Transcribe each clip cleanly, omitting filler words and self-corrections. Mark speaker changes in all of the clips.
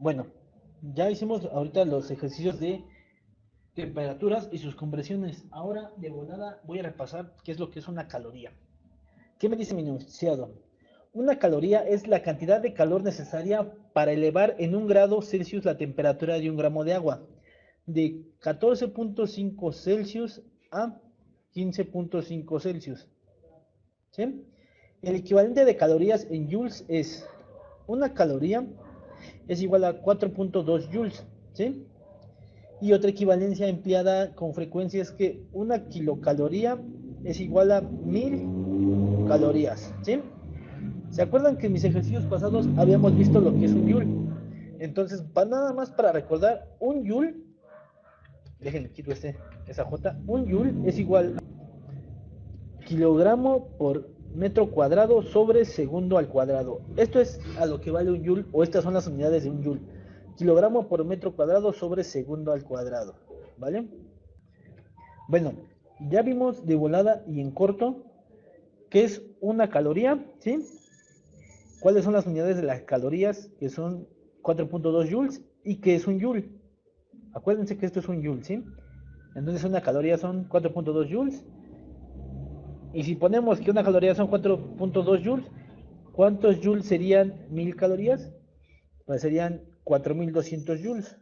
Speaker 1: Bueno, ya hicimos ahorita los ejercicios de temperaturas y sus conversiones. Ahora de volada voy a repasar qué es lo que es una caloría. ¿Qué me dice mi enunciado? Una caloría es la cantidad de calor necesaria para elevar en 1 grado Celsius la temperatura de 1 gramo de agua, de 14.5 Celsius a 15.5 Celsius. ¿Sí? El equivalente de calorías en joules es una caloría es igual a 4.2 joules, ¿sí? Y otra equivalencia empleada con frecuencia es que una kilocaloría es igual a 1000 calorías, ¿sí? ¿Se acuerdan que en mis ejercicios pasados habíamos visto lo que es un joule? Entonces, nada más para recordar, un joule, déjenme quito esa J, un joule es igual a kilogramo por metro cuadrado sobre segundo al cuadrado. Esto es a lo que vale un joule, o estas son las unidades de un joule. Kilogramo por metro cuadrado sobre segundo al cuadrado, ¿vale? Bueno, ya vimos de volada y en corto qué es una caloría, ¿sí? ¿Cuáles son las unidades de las calorías? Que son 4.2 joules y qué es un joule. Acuérdense que esto es un joule, ¿sí? Entonces una caloría son 4.2 joules. Y si ponemos que una caloría son 4.2 joules, ¿cuántos joules serían 1000 calorías? Pues serían 4200 joules.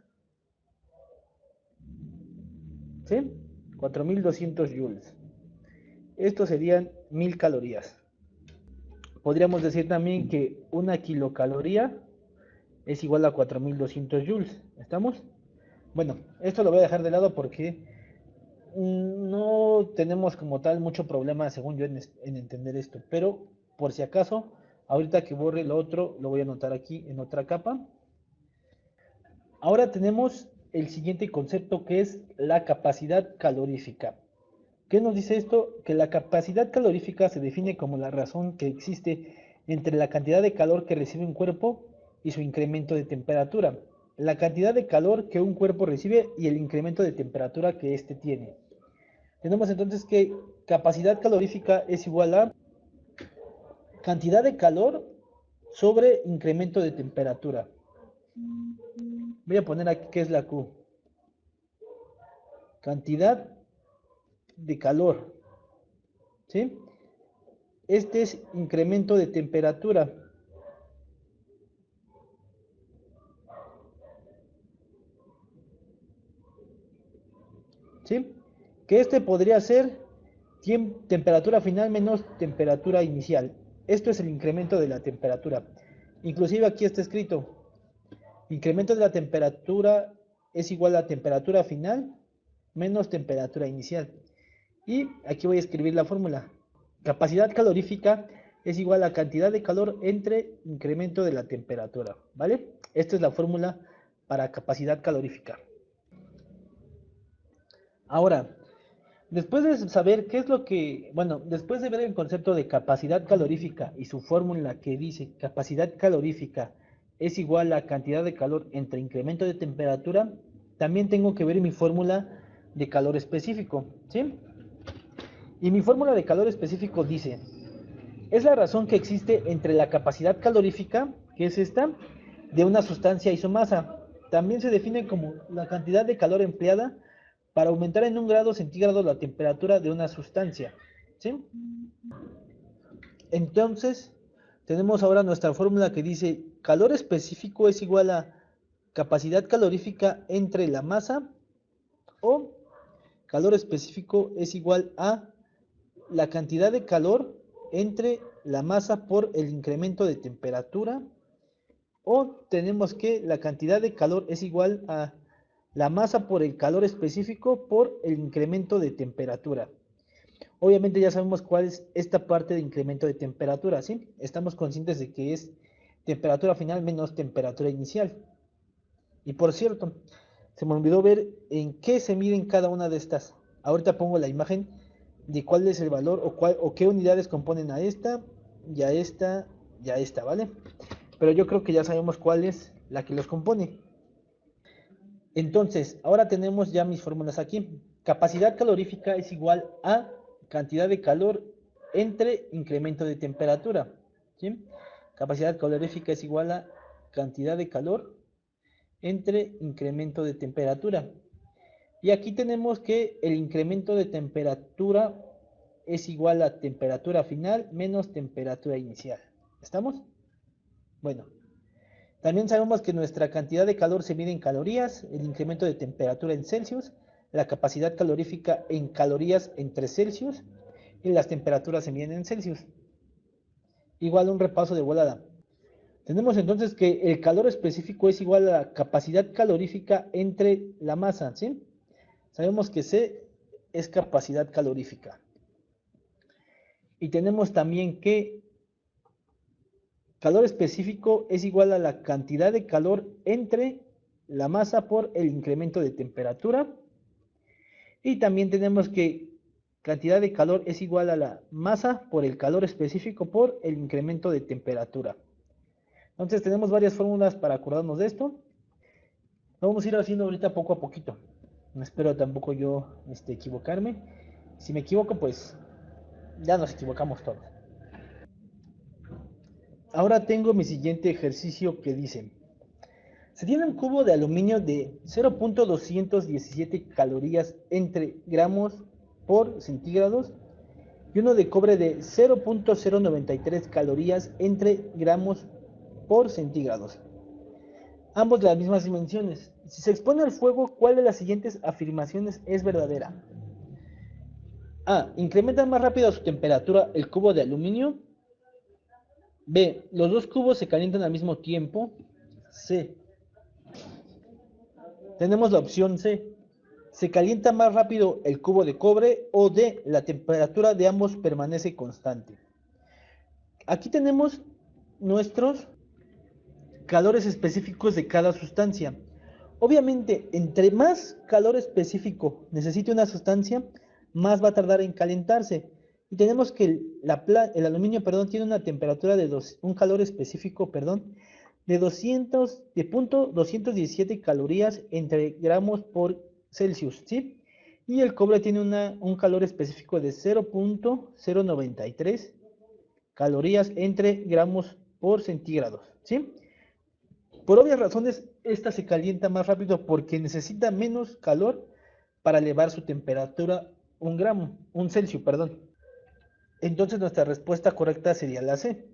Speaker 1: ¿Sí? 4200 joules. Estos serían 1000 calorías. Podríamos decir también que una kilocaloría es igual a 4200 joules. ¿Estamos? Bueno, esto lo voy a dejar de lado porque no tenemos como tal mucho problema, según yo, en entender esto. Pero por si acaso, ahorita que borre lo otro, lo voy a anotar aquí en otra capa. Ahora tenemos el siguiente concepto, que es la capacidad calorífica. ¿Qué nos dice esto? Que la capacidad calorífica se define como la razón que existe entre la cantidad de calor que recibe un cuerpo y su incremento de temperatura. La cantidad de calor que un cuerpo recibe y el incremento de temperatura que éste tiene. Tenemos entonces que capacidad calorífica es igual a cantidad de calor sobre incremento de temperatura. Voy a poner aquí qué es la Q. Cantidad de calor, ¿sí? Este es incremento de temperatura. ¿Sí? Que este podría ser temperatura final menos temperatura inicial. Esto es el incremento de la temperatura. Inclusive aquí está escrito, incremento de la temperatura es igual a temperatura final menos temperatura inicial. Y aquí voy a escribir la fórmula. Capacidad calorífica es igual a cantidad de calor entre incremento de la temperatura, ¿vale? Esta es la fórmula para capacidad calorífica. Ahora, después de saber qué es lo que, bueno, después de ver el concepto de capacidad calorífica y su fórmula que dice capacidad calorífica es igual a cantidad de calor entre incremento de temperatura, también tengo que ver mi fórmula de calor específico, ¿sí? Y mi fórmula de calor específico dice, es la razón que existe entre la capacidad calorífica, que es esta, de una sustancia y su masa. También se define como la cantidad de calor empleada para aumentar en 1 grado centígrado la temperatura de una sustancia, ¿sí? Entonces, tenemos ahora nuestra fórmula que dice calor específico es igual a capacidad calorífica entre la masa, o calor específico es igual a la cantidad de calor entre la masa por el incremento de temperatura, o tenemos que la cantidad de calor es igual a la masa por el calor específico por el incremento de temperatura. Obviamente ya sabemos cuál es esta parte de incremento de temperatura, ¿sí? Estamos conscientes de que es temperatura final menos temperatura inicial. Y por cierto, se me olvidó ver en qué se miden cada una de estas. Ahorita pongo la imagen de cuál es el valor o qué unidades componen a esta, y a esta, y a esta, ¿vale? Pero yo creo que ya sabemos cuál es la que los compone. Entonces, ahora tenemos ya mis fórmulas aquí. Capacidad calorífica es igual a cantidad de calor entre incremento de temperatura, ¿sí? Capacidad calorífica es igual a cantidad de calor entre incremento de temperatura. Y aquí tenemos que el incremento de temperatura es igual a temperatura final menos temperatura inicial. ¿Estamos? Bueno, también sabemos que nuestra cantidad de calor se mide en calorías, el incremento de temperatura en Celsius, la capacidad calorífica en calorías entre Celsius y las temperaturas se miden en Celsius. Igual un repaso de volada. Tenemos entonces que el calor específico es igual a la capacidad calorífica entre la masa, ¿sí? Sabemos que C es capacidad calorífica. Y tenemos también que calor específico es igual a la cantidad de calor entre la masa por el incremento de temperatura. Y también tenemos que cantidad de calor es igual a la masa por el calor específico por el incremento de temperatura. Entonces tenemos varias fórmulas para acordarnos de esto. Lo vamos a ir haciendo ahorita poco a poquito. No espero tampoco yo equivocarme. Si me equivoco, pues ya nos equivocamos todos. Ahora tengo mi siguiente ejercicio que dice: se tiene un cubo de aluminio de 0.217 calorías entre gramos por centígrados y uno de cobre de 0.093 calorías entre gramos por centígrados. Ambos de las mismas dimensiones. Si se expone al fuego, ¿cuál de las siguientes afirmaciones es verdadera? A. Incrementa más rápido su temperatura el cubo de aluminio. B. Los dos cubos se calientan al mismo tiempo. C. Tenemos la opción C. Se calienta más rápido el cubo de cobre. O D. La temperatura de ambos permanece constante. Aquí tenemos nuestros calores específicos de cada sustancia. Obviamente, entre más calor específico necesite una sustancia, más va a tardar en calentarse. Y tenemos que el aluminio, tiene una temperatura de un calor específico, de 217 calorías entre gramos por Celsius, ¿sí? Y el cobre tiene un calor específico de 0.093 calorías entre gramos por centígrados, ¿sí? Por obvias razones, esta se calienta más rápido porque necesita menos calor para elevar su temperatura un Celsius. Entonces nuestra respuesta correcta sería la C.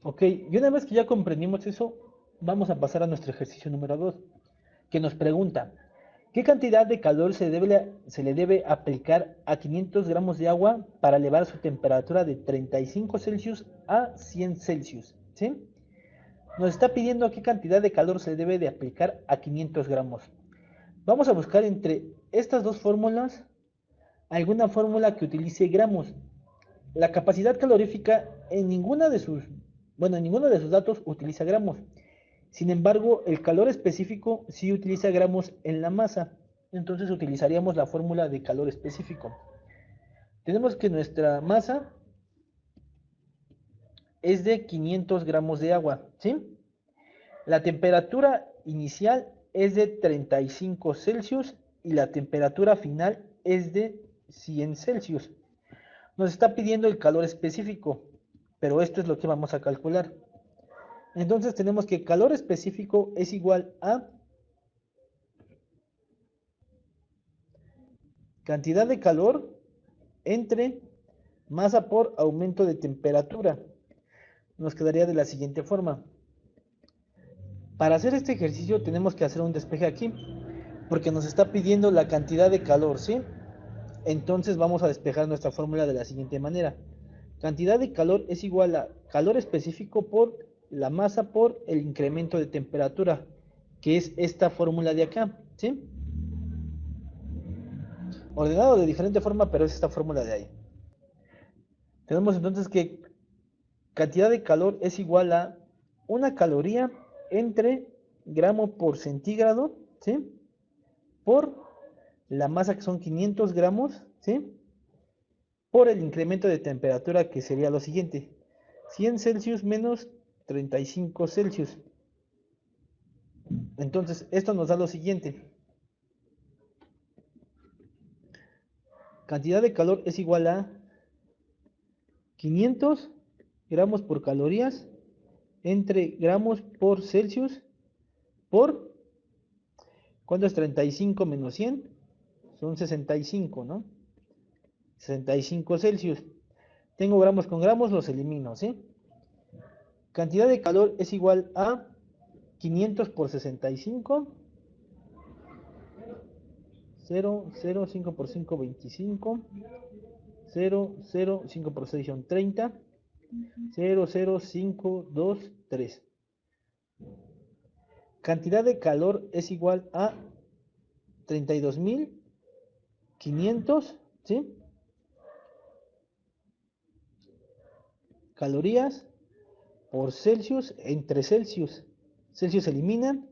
Speaker 1: Ok, y una vez que ya comprendimos eso, vamos a pasar a nuestro ejercicio número 2, que nos pregunta: ¿qué cantidad de calor se le debe aplicar a 500 gramos de agua para elevar su temperatura de 35 Celsius a 100 Celsius? ¿Sí? Nos está pidiendo qué cantidad de calor se debe de aplicar a 500 gramos. Vamos a buscar entre estas dos fórmulas alguna fórmula que utilice gramos. La capacidad calorífica en ninguno de sus datos utiliza gramos. Sin embargo, el calor específico sí utiliza gramos en la masa. Entonces utilizaríamos la fórmula de calor específico. Tenemos que nuestra masa es de 500 gramos de agua, ¿sí? La temperatura inicial es de 35 Celsius y la temperatura final es de 100 Celsius. Nos está pidiendo el calor específico, pero esto es lo que vamos a calcular. Entonces tenemos que calor específico es igual a cantidad de calor entre masa por aumento de temperatura. Nos quedaría de la siguiente forma. Para hacer este ejercicio tenemos que hacer un despeje aquí, porque nos está pidiendo la cantidad de calor, ¿sí? Entonces vamos a despejar nuestra fórmula de la siguiente manera. Cantidad de calor es igual a calor específico por la masa por el incremento de temperatura, que es esta fórmula de acá, ¿sí? Ordenado de diferente forma, pero es esta fórmula de ahí. Tenemos entonces que cantidad de calor es igual a una caloría entre gramo por centígrado, ¿sí? Por la masa, que son 500 gramos, ¿sí? Por el incremento de temperatura, que sería lo siguiente: 100 Celsius menos 35 Celsius. Entonces, esto nos da lo siguiente: cantidad de calor es igual a 500 gramos por calorías entre gramos por Celsius por, ¿cuánto es 35 menos 100? Son 65, ¿no? 65 Celsius. Tengo gramos con gramos, los elimino, ¿sí? Cantidad de calor es igual a 500 por 65. 0, 0, 5 por 5, 25. 0, 0, 5 por 6 son 30. 0, 0, 5, 2, 3. Cantidad de calor es igual a 32.500, ¿sí? Calorías por Celsius entre Celsius. Celsius eliminan.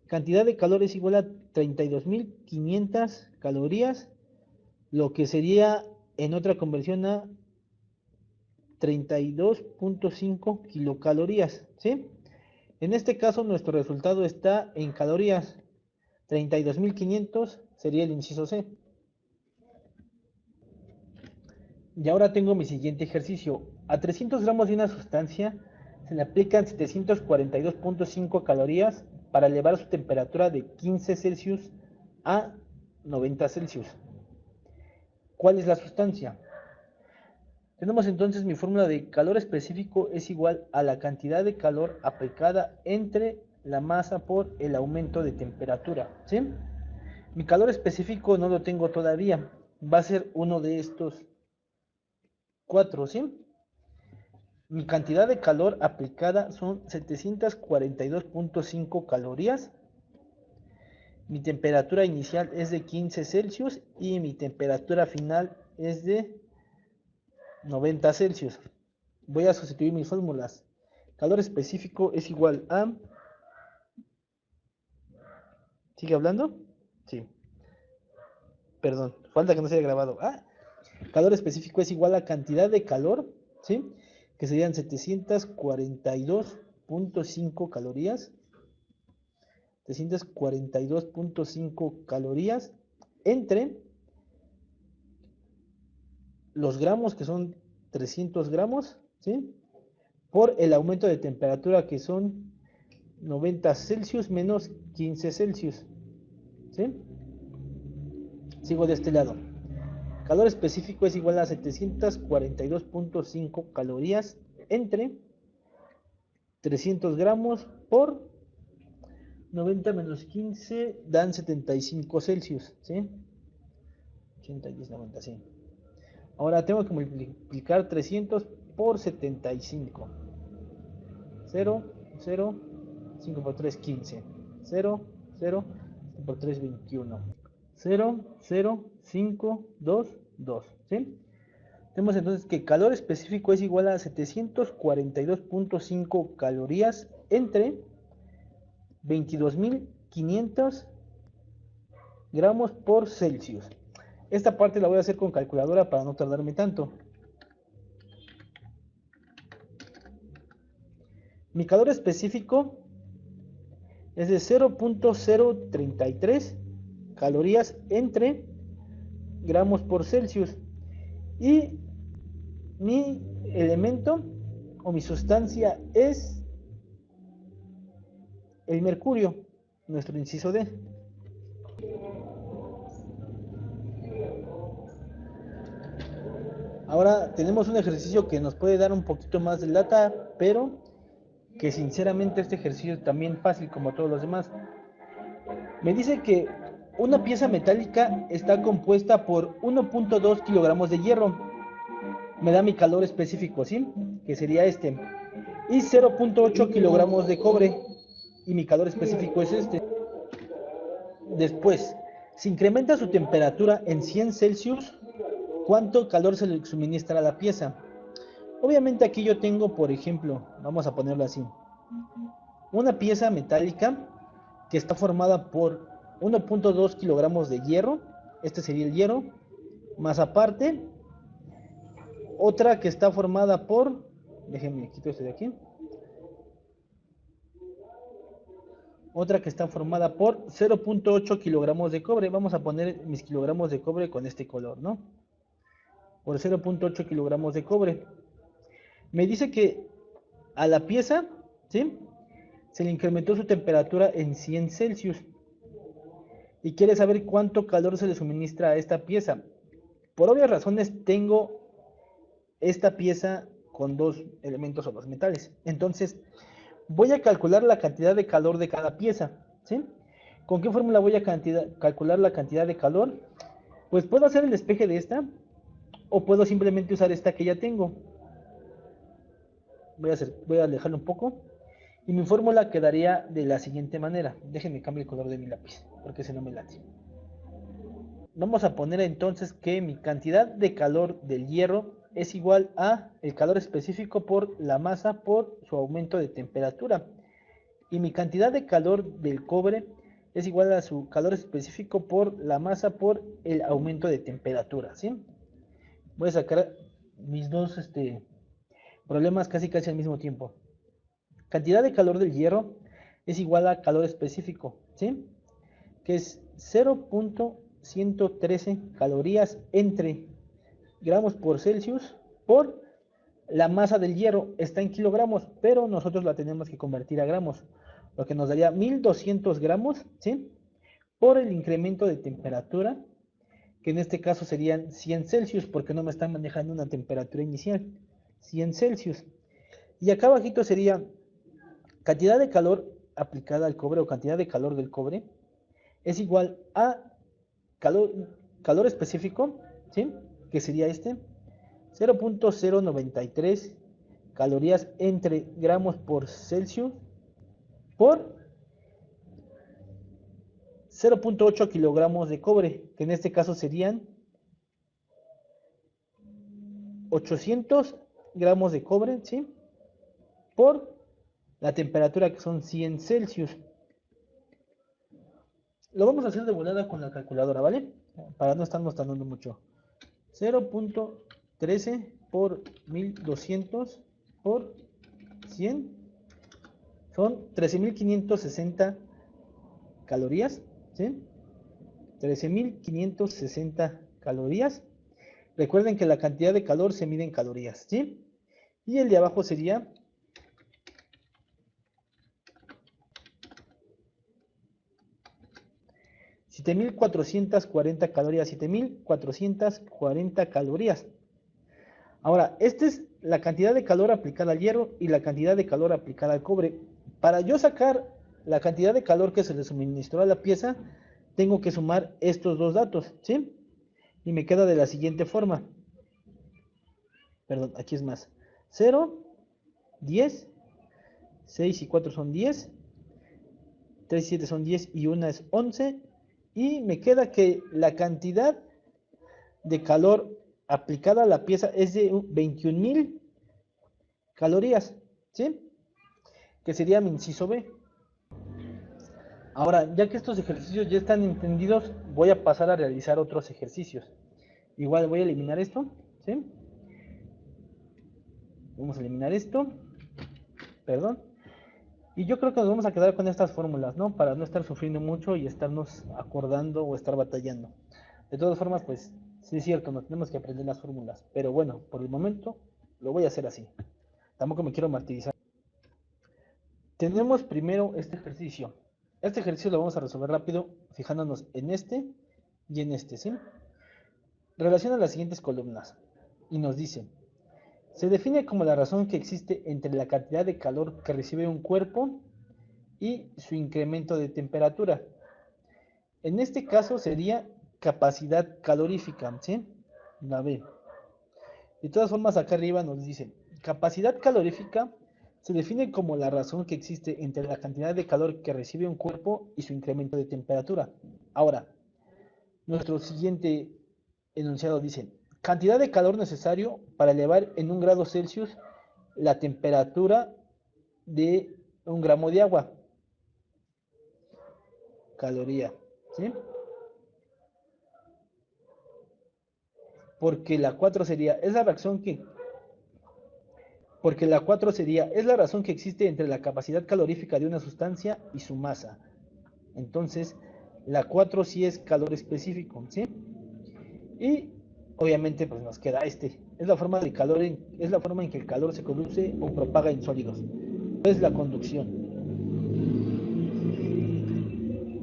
Speaker 1: Cantidad de calor es igual a 32.500 calorías, lo que sería en otra conversión a 32.5 kilocalorías, ¿sí? En este caso nuestro resultado está en calorías. 32.500 sería el inciso C. Y ahora tengo mi siguiente ejercicio. A 300 gramos de una sustancia se le aplican 742.5 calorías para elevar su temperatura de 15 Celsius a 90 Celsius. ¿Cuál es la sustancia? Tenemos entonces mi fórmula de calor específico es igual a la cantidad de calor aplicada entre la masa por el aumento de temperatura, ¿sí? Mi calor específico no lo tengo todavía, va a ser uno de estos 4, ¿sí? Mi cantidad de calor aplicada son 742.5 calorías. Mi temperatura inicial es de 15 Celsius y mi temperatura final es de 90 Celsius. Voy a sustituir mis fórmulas. Calor específico es igual a... ¿Sigue hablando? Sí. Perdón, falta que no se haya grabado. Calor específico es igual a cantidad de calor, ¿sí? Que serían 742.5 calorías. 742.5 calorías entre los gramos, que son 300 gramos, ¿sí? Por el aumento de temperatura, que son 90 Celsius menos 15 Celsius, ¿sí? Sigo de este lado. Calor específico es igual a 742.5 calorías entre 300 gramos por 90 menos 15 dan 75 Celsius, ¿sí? 80, 10, 90, sí. Ahora tengo que multiplicar 300 por 75. 0, 0, 5 por 3, 15. 0, 0, 5 por 3, 21. 0, 0, 5, 2, 2, ¿sí? Tenemos entonces que calor específico es igual a 742.5 calorías entre 22.500 gramos por Celsius. Esta parte la voy a hacer con calculadora para no tardarme tanto. Mi calor específico es de 0.033 calorías entre gramos por Celsius. Y mi elemento o mi sustancia es el mercurio, nuestro inciso D. Ahora tenemos un ejercicio que nos puede dar un poquito más de lata, pero que sinceramente este ejercicio es también fácil como todos los demás. Me dice que una pieza metálica está compuesta por 1.2 kilogramos de hierro. Me da mi calor específico, ¿sí? Que sería este. Y 0.8 kilogramos de cobre. Y mi calor específico es este. Después, si incrementa su temperatura en 100 Celsius, ¿cuánto calor se le suministra a la pieza? Obviamente aquí yo tengo, por ejemplo, vamos a ponerlo así, una pieza metálica que está formada por 1.2 kilogramos de hierro, este sería el hierro, más aparte, otra que está formada por, déjenme quito esto de aquí, otra que está formada por 0.8 kilogramos de cobre. Vamos a poner mis kilogramos de cobre con este color, ¿no? Por 0.8 kilogramos de cobre. Me dice que a la pieza, ¿sí? se le incrementó su temperatura en 100 Celsius y quiere saber cuánto calor se le suministra a esta pieza. Por obvias razones tengo esta pieza con dos elementos o dos metales. Entonces voy a calcular la cantidad de calor de cada pieza, ¿sí? ¿Con qué fórmula voy a calcular la cantidad de calor? Pues puedo hacer el despeje de esta o puedo simplemente usar esta que ya tengo. Voy a alejarlo un poco y mi fórmula quedaría de la siguiente manera. Déjenme cambiar el color de mi lápiz porque si no me late. Vamos a poner entonces que mi cantidad de calor del hierro es igual a el calor específico por la masa por su aumento de temperatura. Y mi cantidad de calor del cobre es igual a su calor específico por la masa por el aumento de temperatura, ¿sí? Voy a sacar mis dos problemas casi al mismo tiempo. Cantidad de calor del hierro es igual a calor específico, ¿sí? Que es 0.113 calorías entre gramos por Celsius por la masa del hierro. Está en kilogramos, pero nosotros la tenemos que convertir a gramos, lo que nos daría 1200 gramos, ¿sí? Por el incremento de temperatura, que en este caso serían 100 Celsius, porque no me están manejando una temperatura inicial, 100 Celsius. Y acá abajito sería cantidad de calor aplicada al cobre o cantidad de calor del cobre es igual a calor específico, ¿sí? Que sería 0.093 calorías entre gramos por Celsius por 0.8 kilogramos de cobre, que en este caso serían 800 gramos de cobre, ¿sí? Por la temperatura que son 100 Celsius. Lo vamos a hacer de volada con la calculadora, ¿vale? Para no estarnos tardando mucho. 0.13 por 1200 por 100 son 13.560 calorías, ¿sí? 13.560 calorías. Recuerden que la cantidad de calor se mide en calorías, ¿sí? Y el de abajo sería 7.440 calorías, 7.440 calorías. Ahora, esta es la cantidad de calor aplicada al hierro y la cantidad de calor aplicada al cobre. Para yo sacar la cantidad de calor que se le suministró a la pieza, tengo que sumar estos dos datos, ¿sí? Y me queda de la siguiente forma. Perdón, aquí es más. 0, 10, 6 y 4 son 10, 3 y 7 son 10 y 1 es 11. Y me queda que la cantidad de calor aplicada a la pieza es de 21.000 calorías, ¿sí? Que sería mi inciso B. Ahora, ya que estos ejercicios ya están entendidos, voy a pasar a realizar otros ejercicios. Igual voy a eliminar esto, ¿sí? Vamos a eliminar esto, perdón. Y yo creo que nos vamos a quedar con estas fórmulas, ¿no? Para no estar sufriendo mucho y estarnos acordando o estar batallando. De todas formas, pues, sí es cierto, no tenemos que aprender las fórmulas. Pero bueno, por el momento lo voy a hacer así. Tampoco me quiero martirizar. Tenemos primero este ejercicio. Este ejercicio lo vamos a resolver rápido, fijándonos en este y en este, ¿sí? Relaciona las siguientes columnas y nos dice: se define como la razón que existe entre la cantidad de calor que recibe un cuerpo y su incremento de temperatura. En este caso sería capacidad calorífica, ¿sí? La B. De todas formas, acá arriba nos dice: capacidad calorífica se define como la razón que existe entre la cantidad de calor que recibe un cuerpo y su incremento de temperatura. Ahora, nuestro siguiente enunciado dice: cantidad de calor necesario para elevar en 1 grado Celsius la temperatura de 1 gramo de agua. Caloría, ¿sí? Porque la 4 sería, es la razón que existe entre la capacidad calorífica de una sustancia y su masa. Entonces, la 4 sí es calor específico, ¿sí? Y obviamente pues nos queda es la forma en que el calor se conduce o propaga en sólidos. Es la conducción.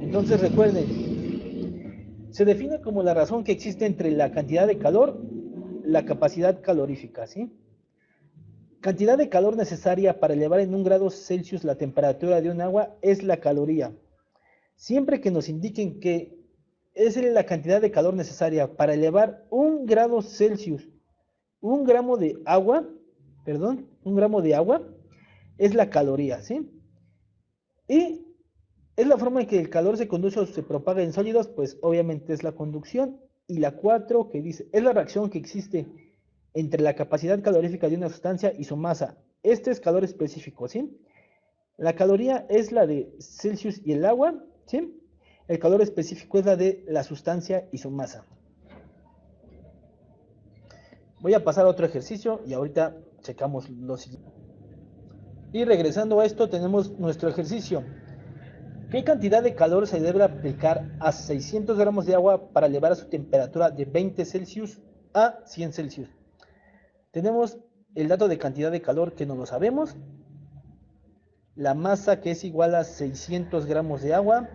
Speaker 1: Entonces recuerden, se define como la razón que existe entre la cantidad de calor, la capacidad calorífica, ¿sí? Cantidad de calor necesaria para elevar en 1 grado Celsius la temperatura de un agua es la caloría. Siempre que nos indiquen que es la cantidad de calor necesaria para elevar 1 grado Celsius, 1 gramo de agua, perdón, 1 gramo de agua, es la caloría, ¿sí? Y es la forma en que el calor se conduce o se propaga en sólidos, pues obviamente es la conducción. Y la 4 que dice, es la reacción que existe entre la capacidad calorífica de una sustancia y su masa. Este es calor específico, ¿sí? La caloría es la de Celsius y el agua, ¿sí? El calor específico es la de la sustancia y su masa. Voy a pasar a otro ejercicio y ahorita checamos lo siguiente. Y regresando a esto tenemos nuestro ejercicio. ¿Qué cantidad de calor se debe aplicar a 600 gramos de agua para elevar a su temperatura de 20 Celsius a 100 Celsius? Tenemos el dato de cantidad de calor que no lo sabemos, la masa que es igual a 600 gramos de agua,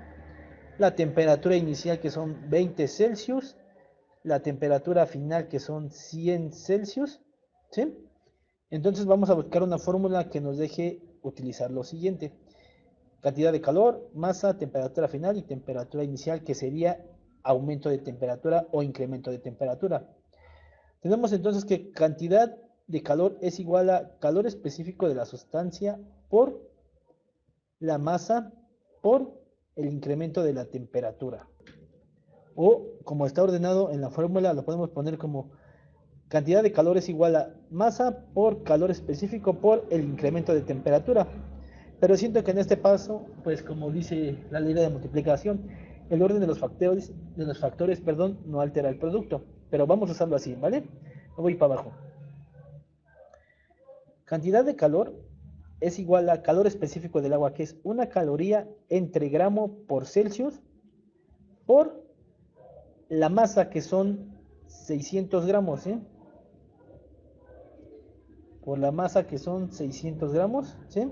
Speaker 1: la temperatura inicial que son 20 Celsius, la temperatura final que son 100 Celsius, ¿sí? Entonces vamos a buscar una fórmula que nos deje utilizar lo siguiente. Cantidad de calor, masa, temperatura final y temperatura inicial, que sería aumento de temperatura o incremento de temperatura. Tenemos entonces que cantidad de calor es igual a calor específico de la sustancia por la masa por el incremento de la temperatura. O como está ordenado en la fórmula, lo podemos poner como cantidad de calor es igual a masa por calor específico por el incremento de temperatura. Pero siento que en este paso, pues como dice la ley de multiplicación, el orden de los factores, no altera el producto. Pero vamos a usarlo así, ¿vale? Me voy para abajo. Cantidad de calor es igual a calor específico del agua, que es una caloría entre gramo por Celsius, por la masa, que son 600 gramos, ¿sí? Por la masa, que son 600 gramos, ¿sí?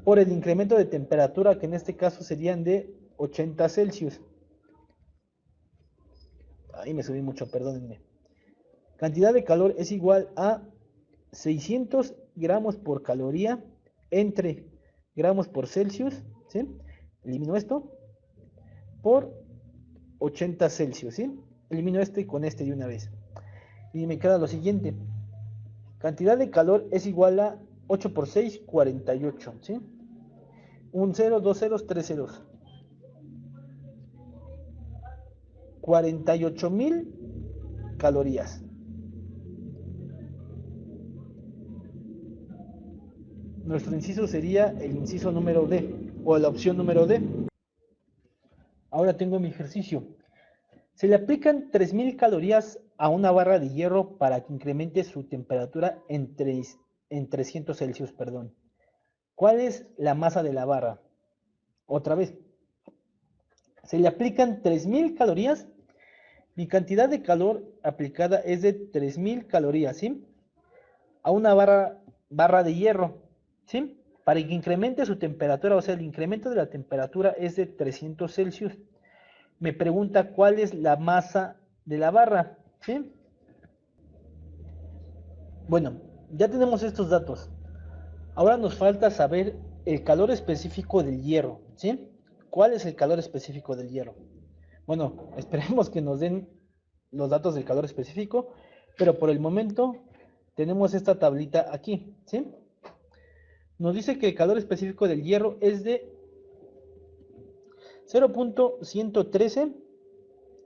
Speaker 1: Por el incremento de temperatura, que en este caso serían de 80 Celsius. Ahí me subí mucho, perdónenme. Cantidad de calor es igual a 600 gramos por caloría entre gramos por Celsius, ¿sí? Elimino esto por 80 Celsius, ¿sí? Elimino este con este de una vez. Y me queda lo siguiente. Cantidad de calor es igual a 8 por 6, 48, ¿sí? Un 0, 2 ceros, 3 ceros. 48,000 calorías. Nuestro inciso sería el inciso número D, o la opción número D. Ahora tengo mi ejercicio. Se le aplican 3000 calorías a una barra de hierro para que incremente su temperatura en 300 Celsius, perdón. ¿Cuál es la masa de la barra? Otra vez. Se le aplican 3000 calorías. Mi cantidad de calor aplicada es de 3000 calorías, ¿sí? A una barra de hierro, ¿sí? Para que incremente su temperatura, o sea, el incremento de la temperatura es de 300 Celsius. Me pregunta cuál es la masa de la barra, ¿sí? Bueno, ya tenemos estos datos. Ahora nos falta saber el calor específico del hierro, ¿sí? ¿Cuál es el calor específico del hierro? Bueno, esperemos que nos den los datos del calor específico, pero por el momento tenemos esta tablita aquí, ¿sí? Nos dice que el calor específico del hierro es de 0.113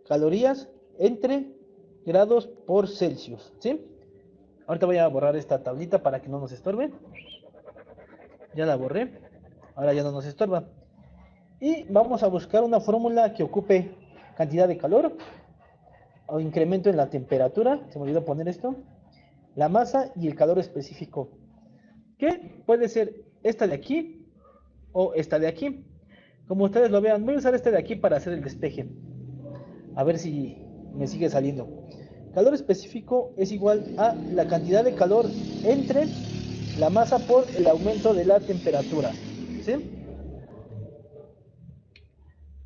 Speaker 1: calorías entre grados por Celsius, ¿sí? Ahorita voy a borrar esta tablita para que no nos estorbe. Ya la borré. Ahora ya no nos estorba. Y vamos a buscar una fórmula que ocupe cantidad de calor o incremento en la temperatura. Se me olvidó poner esto. La masa y el calor específico. Que puede ser esta de aquí o esta de aquí. Como ustedes lo vean, voy a usar este de aquí para hacer el despeje. A ver si me sigue saliendo. Calor específico es igual a la cantidad de calor entre la masa por el aumento de la temperatura, ¿sí?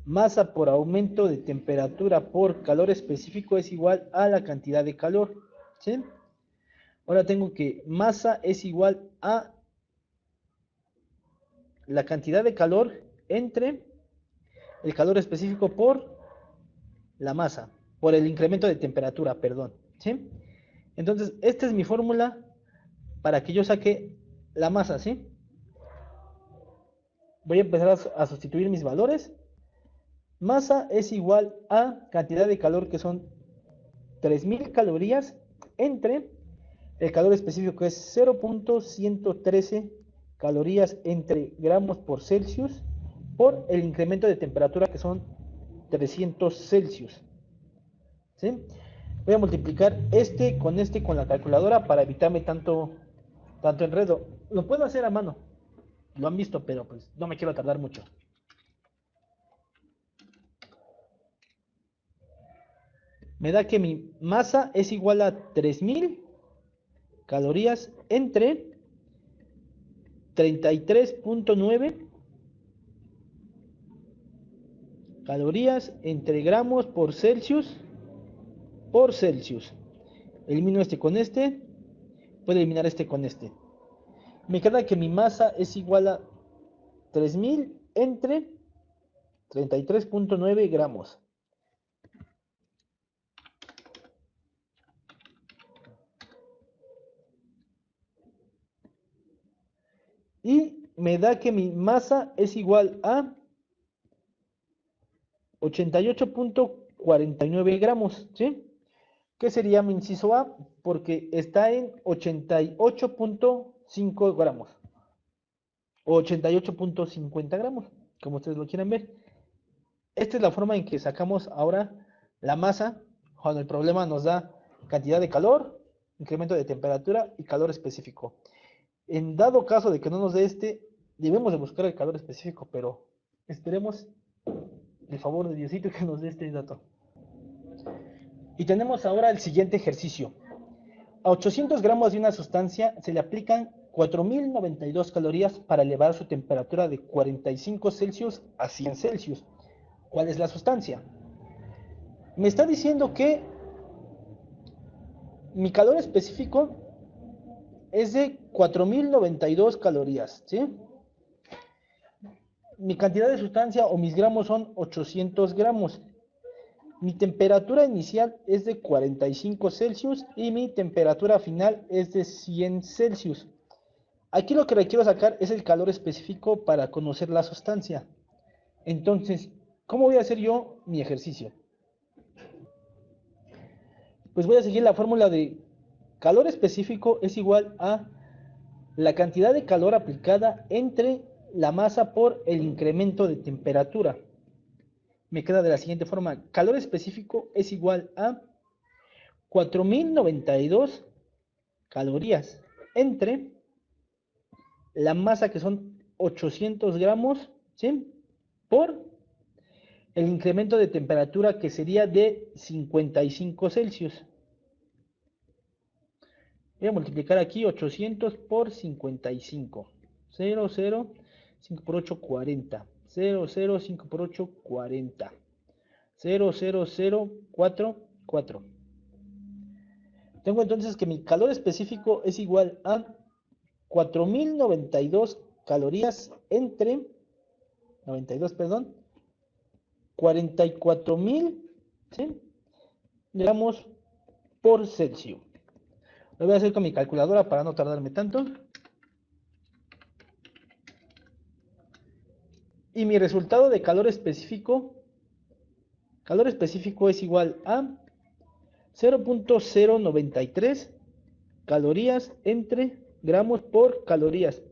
Speaker 1: masa por aumento de temperatura por calor específico es igual a la cantidad de calor, ¿sí? Ahora tengo que masa es igual a la cantidad de calor entre el calor específico por la masa, por el incremento de temperatura, perdón, ¿sí? Entonces, esta es mi fórmula para que yo saque la masa, ¿sí? Voy a empezar a sustituir mis valores. Masa es igual a cantidad de calor, que son 3000 calorías, entre el calor específico, que es 0.113 calorías entre gramos por Celsius, por el incremento de temperatura, que son 300 Celsius. ¿Sí? Voy a multiplicar este con la calculadora para evitarme tanto enredo. Lo puedo hacer a mano, lo han visto, pero pues no me quiero tardar mucho. Me da que mi masa es igual a 3000 calorías entre 33.9 calorías entre gramos por Celsius Elimino este con este, puedo eliminar este con este. Me queda que mi masa es igual a 3000 entre 33.9 gramos. Y me da que mi masa es igual a 88.49 gramos, ¿sí? ¿Qué sería mi inciso A? Porque está en 88.5 gramos. O 88.50 gramos, como ustedes lo quieran ver. Esta es la forma en que sacamos ahora la masa, cuando el problema nos da cantidad de calor, incremento de temperatura y calor específico. En dado caso de que no nos dé este, debemos de buscar el calor específico, pero esperemos el favor de Diosito que nos dé este dato. Y tenemos ahora el siguiente ejercicio. A 800 gramos de una sustancia se le aplican 4092 calorías para elevar su temperatura de 45 Celsius a 100 Celsius. ¿Cuál es la sustancia? Me está diciendo que mi calor específico es de 4092 calorías, ¿sí? Mi cantidad de sustancia o mis gramos son 800 gramos. Mi temperatura inicial es de 45 Celsius y mi temperatura final es de 100 Celsius. Aquí lo que requiero sacar es el calor específico para conocer la sustancia. Entonces, ¿cómo voy a hacer yo mi ejercicio? Pues voy a seguir la fórmula de calor específico es igual a la cantidad de calor aplicada entre la masa por el incremento de temperatura. Me queda de la siguiente forma: calor específico es igual a 4092 calorías entre la masa, que son 800 gramos, ¿sí? Por el incremento de temperatura, que sería de 55 Celsius. Voy a multiplicar aquí 800 por 55. 0, 0, 5 por 8, 40. 0, 0, 5 por 8, 40. 0, 0, 0, 4, 4. Tengo entonces que mi calor específico es igual a 4092 calorías entre 44.000, ¿sí?, gramos por Celsius. Lo voy a hacer con mi calculadora para no tardarme tanto. Y mi resultado de calor específico es igual a 0.093 calorías entre gramos por calorías.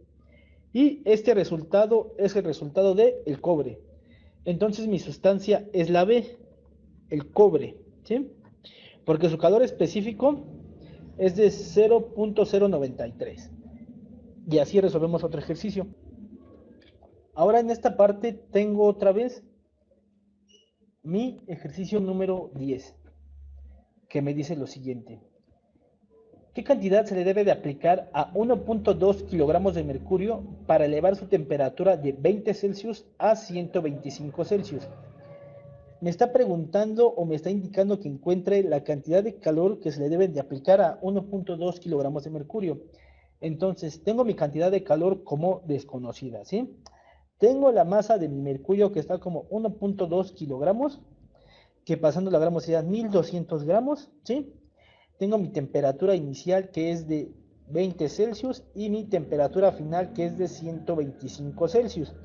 Speaker 1: Y este resultado es el resultado del cobre. Entonces mi sustancia es la B, el cobre, ¿sí? Porque su calor específico es de 0.093. Y así resolvemos otro ejercicio. Ahora en esta parte tengo otra vez mi ejercicio número 10, que me dice lo siguiente. ¿Qué cantidad se le debe de aplicar a 1.2 kilogramos de mercurio para elevar su temperatura de 20 Celsius a 125 Celsius? me está preguntando o me está indicando que encuentre la cantidad de calor que se le debe de aplicar a 1.2 kilogramos de mercurio. Entonces, tengo mi cantidad de calor como desconocida, ¿sí? Tengo la masa de mi mercurio que está como 1.2 kilogramos, que pasando a gramos serían 1200 gramos, ¿sí? Tengo mi temperatura inicial que es de 20 Celsius y mi temperatura final que es de 125 Celsius.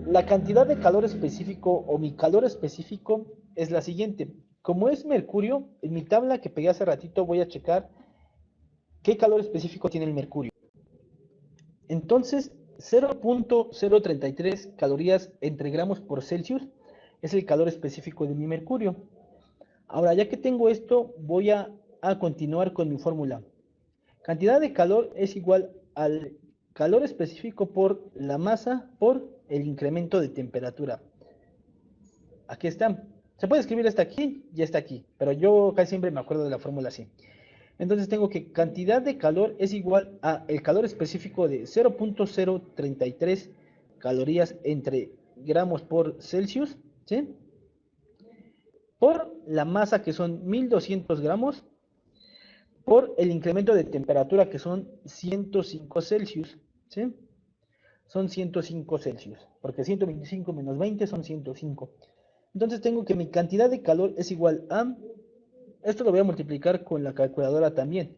Speaker 1: La cantidad de calor específico o mi calor específico es la siguiente. Como es mercurio, en mi tabla que pegué hace ratito voy a checar qué calor específico tiene el mercurio. Entonces, 0.033 calorías entre gramos por Celsius es el calor específico de mi mercurio. Ahora, ya que tengo esto, voy a continuar con mi fórmula. Cantidad de calor es igual al calor específico por la masa por el incremento de temperatura. Aquí está. Se puede escribir hasta aquí y hasta aquí, pero yo casi siempre me acuerdo de la fórmula así. Entonces tengo que cantidad de calor es igual a el calor específico de 0.033 calorías entre gramos por Celsius, ¿sí? Por la masa que son 1200 gramos, por el incremento de temperatura que son 105 Celsius, ¿sí? Son 105 Celsius, porque 125 menos 20 son 105. Entonces tengo que mi cantidad de calor es igual a, esto lo voy a multiplicar con la calculadora también.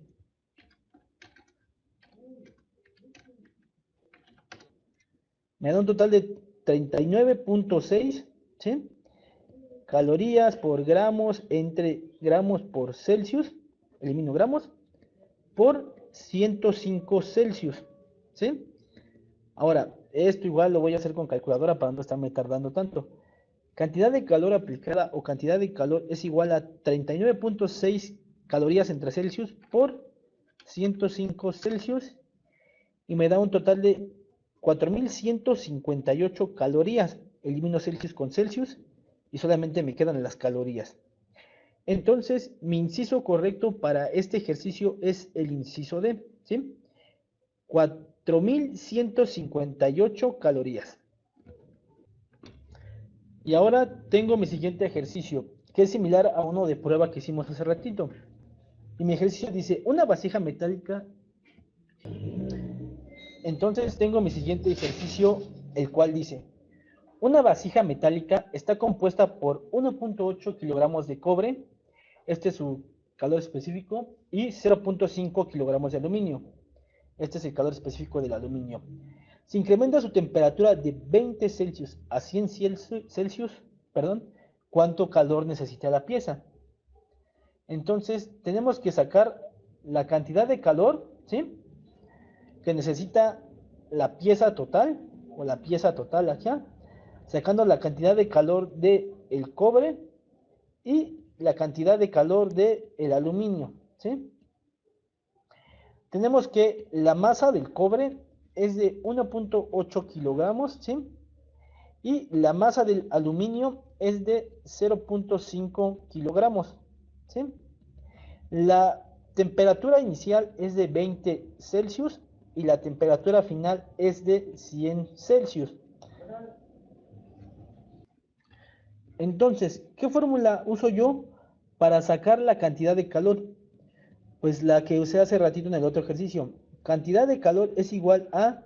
Speaker 1: Me da un total de 39.6, ¿sí? Calorías por gramos entre gramos por Celsius, elimino gramos, por 105 Celsius, ¿sí? Ahora, esto igual lo voy a hacer con calculadora para no estarme tardando tanto. Cantidad de calor aplicada o cantidad de calor es igual a 39.6 calorías entre Celsius por 105 Celsius y me da un total de 4158 calorías. Elimino Celsius con Celsius y solamente me quedan las calorías. Entonces, mi inciso correcto para este ejercicio es el inciso D, ¿sí? 4158 calorías. Y ahora tengo mi siguiente ejercicio, que es similar a uno de prueba que hicimos hace ratito. Y mi ejercicio dice, una vasija metálica. Entonces tengo mi siguiente ejercicio, el cual dice, una vasija metálica está compuesta por 1.8 kilogramos de cobre, este es su calor específico, y 0.5 kilogramos de aluminio. Este es el calor específico del aluminio. Se incrementa su temperatura de 20 Celsius a 100 Celsius, ¿cuánto calor necesita la pieza? Entonces, tenemos que sacar la cantidad de calor, ¿sí?, que necesita la pieza total, o la pieza total acá, sacando la cantidad de calor del cobre y la cantidad de calor del aluminio, ¿sí? Tenemos que la masa del cobre es de 1.8 kilogramos, ¿sí? Y la masa del aluminio es de 0.5 kilogramos, ¿sí? La temperatura inicial es de 20 Celsius y la temperatura final es de 100 Celsius. Entonces, ¿qué fórmula uso yo para sacar la cantidad de calor? Pues la que usé hace ratito en el otro ejercicio. Cantidad de calor es igual a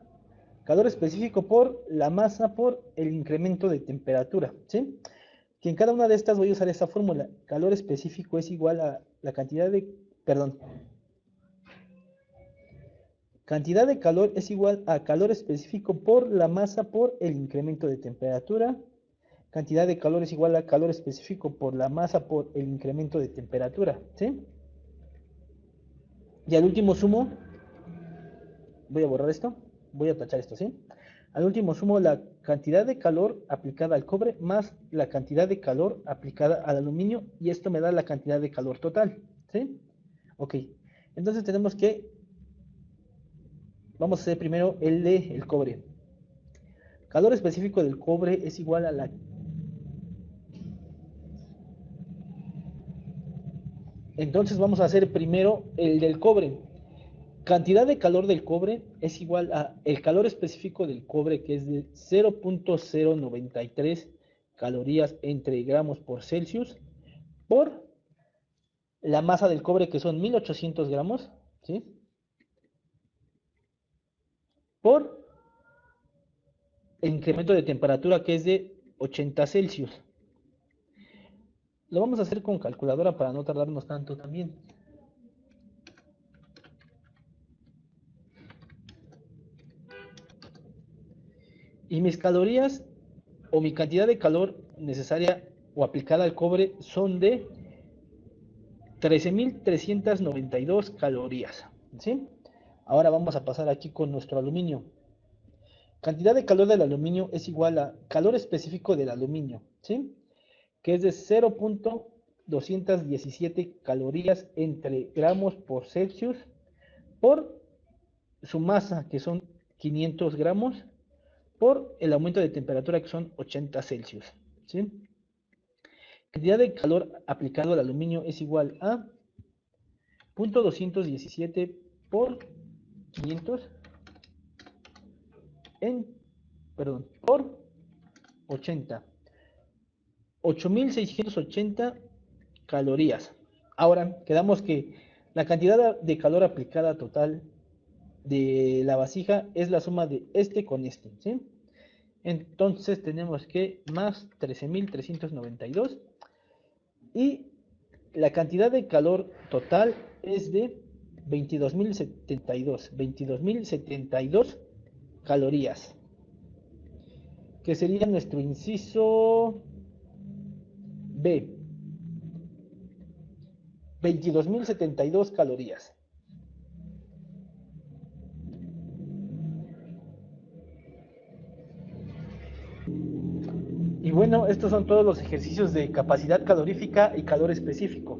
Speaker 1: calor específico por la masa por el incremento de temperatura, ¿sí? Que en cada una de estas voy a usar esta fórmula. Calor específico es igual a la cantidad de, cantidad de calor es igual a calor específico por la masa por el incremento de temperatura. Cantidad de calor es igual a calor específico por la masa por el incremento de temperatura, ¿sí? Y al último sumo, voy a borrar esto, voy a tachar esto, ¿sí? Al último sumo la cantidad de calor aplicada al cobre más la cantidad de calor aplicada al aluminio y esto me da la cantidad de calor total, ¿sí? Ok, entonces tenemos que, vamos a hacer primero el cobre. Calor específico del cobre es igual a la... Entonces vamos a hacer primero el del cobre. Cantidad de calor del cobre es igual a el calor específico del cobre, que es de 0.093 calorías entre gramos por Celsius por la masa del cobre, que son 1800 gramos, ¿sí? Por el incremento de temperatura, que es de 80 Celsius. Lo vamos a hacer con calculadora para no tardarnos tanto también. Y mis calorías o mi cantidad de calor necesaria o aplicada al cobre son de 13.392 calorías, ¿sí? Ahora vamos a pasar aquí con nuestro aluminio. Cantidad de calor del aluminio es igual a calor específico del aluminio, ¿sí? Que es de 0.217 calorías entre gramos por Celsius por su masa, que son 500 gramos, por el aumento de temperatura, que son 80 Celsius, ¿sí? Cantidad de calor aplicado al aluminio es igual a 0.217 por 500 por 80. 8.680 calorías. Ahora, quedamos que la cantidad de calor aplicada total de la vasija es la suma de este con este, ¿sí? Entonces tenemos que más 13.392 y la cantidad de calor total es de 22.072 calorías, que sería nuestro inciso B, 22.072 calorías. Y bueno, estos son todos los ejercicios de capacidad calorífica y calor específico.